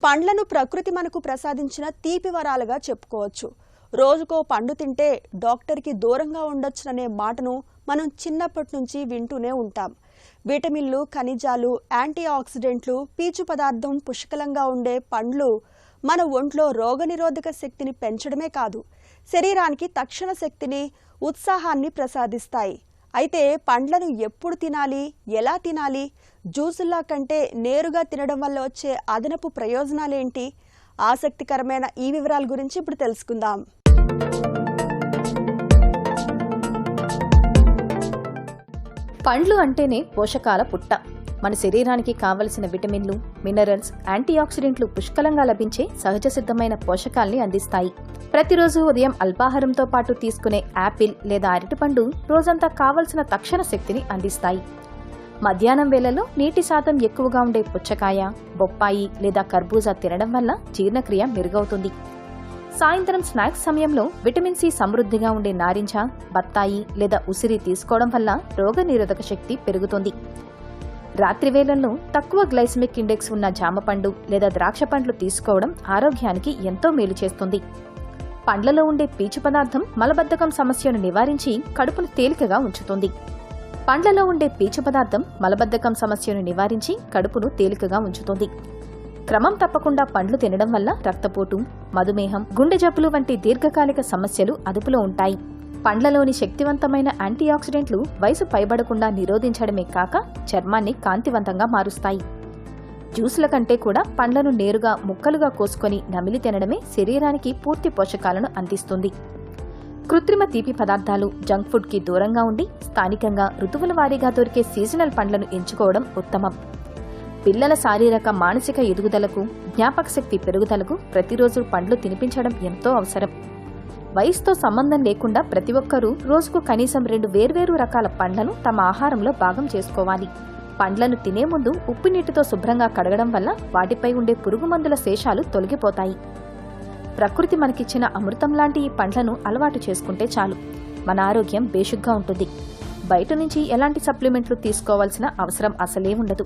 పండ్లను ప్రకృతి మనకు ప్రసాదించిన తీపి వరాలుగా చెప్పుకోవచ్చు. రోజుకో పండు తింటే డాక్టర్కి దూరంగా ఉండొచ్చుననే మాటను మనం చిన్నప్పటి నుంచి వింటూనే ఉంటాం. విటమిన్లు, ఖనిజాలు, యాంటీ ఆక్సిడెంట్లు, పీచు పదార్థం పుష్కలంగా ఉండే పండ్లు మన ఒంట్లో రోగనిరోధక శక్తిని పెంచడమే కాదు, శరీరానికి తక్షణ శక్తిని, ఉత్సాహాన్ని ప్రసాదిస్తాయి. అయితే పండ్లను ఎప్పుడు తినాలి, ఎలా తినాలి, జ్యూసుల్లా కంటే నేరుగా తినడం వల్ల వచ్చే అదనపు ప్రయోజనాలేంటి? ఆసక్తికరమైన ఈ వివరాల గురించి ఇప్పుడు తెలుసుకుందాం. పండ్లు అంటేనే పోషకాల పుట్ట. మన శరీరానికి కావలసిన విటమిన్లు, మినరల్స్, యాంటీ ఆక్సిడెంట్లు పుష్కలంగా లభించే సహజ సిద్ధమైన పోషకాల్ని అందిస్తాయి. ప్రతిరోజు ఉదయం అల్పాహారంతో పాటు తీసుకునే యాపిల్ లేదా అరటిపండు రోజంతా కావలసిన తక్షణ శక్తిని అందిస్తాయి. మధ్యాహ్నం వేళల్లో నీటి శాతం ఎక్కువగా ఉండే పుచ్చకాయ, బొప్పాయి లేదా కర్బూజా తినడం వల్ల జీర్ణక్రియ మెరుగవుతుంది. సాయంత్రం స్నాక్స్ సమయంలో విటమిన్ సి సమృద్ధిగా ఉండే నారింజ, బత్తాయి లేదా ఉసిరి తీసుకోవడం వల్ల రోగనిరోధక శక్తి పెరుగుతుంది. రాత్రి వేళల్లో తక్కువ గ్లైసెమిక్ ఇండెక్స్ ఉన్న జామపండు లేదా ద్రాక్ష పండ్లు తీసుకోవడం ఆరోగ్యానికి ఎంతో మేలు చేస్తుంది. పండ్లలో ఉండే పీచు పదార్థం మలబద్ధకం సమస్యను నివారించి కడుపును తేలికగా ఉంచుతుంది. పండ్లలో ఉండే పీచు పదార్థం మలబద్ధకం సమస్యను నివారించి కడుపును తేలికగా ఉంచుతుంది. క్రమం తప్పకుండా పండ్లు తినడం వల్ల రక్తపోటు, మధుమేహం, గుండె జబ్బులు వంటి దీర్ఘకాలిక సమస్యలు అదుపులో ఉంటాయి. పండ్లలోని శక్తివంతమైన యాంటీ ఆక్సిడెంట్లు వయసు పైబడకుండా నిరోధించడమే కాక చర్మాన్ని కాంతివంతంగా మారుస్తాయి. జ్యూసుల కంటే కూడా పండ్లను నేరుగా ముక్కలుగా కోసుకొని నమిలి తినడమే శరీరానికి పూర్తి పోషకాలను అందిస్తుంది. కృత్రిమ తీపి పదార్థాలు, జంక్ ఫుడ్ కి దూరంగా ఉండి స్థానికంగా ఋతువుల వారీగా దొరికే సీజనల్ పండ్లను ఎంచుకోవడం ఉత్తమం. పిల్లల శారీరక, మానసిక ఎదుగుదలకు, జ్ఞాపక శక్తి పెరుగుదలకు ప్రతిరోజు పండ్లు తినిపించడం ఎంతో అవసరం. వయసుతో సంబంధం లేకుండా ప్రతి ఒక్కరూ రోజుకు కనీసం 2 వేర్వేరు రకాల పండ్లను తమ ఆహారంలో భాగం చేసుకోవాలి. పండ్లను తినే ముందు ఉప్పు నీటితో శుభ్రంగా కడగడం వల్ల వాటిపై ఉండే పురుగుమందుల శేషాలు తొలగిపోతాయి. ప్రకృతి మనకిచ్చిన అమృతం లాంటి ఈ పండ్లను అలవాటు చేసుకుంటే చాలు, మన ఆరోగ్యం బేషుగ్గా ఉంటుంది. బయట నుంచి ఎలాంటి సప్లిమెంట్లు తీసుకోవాల్సిన అవసరం అసలే ఉండదు.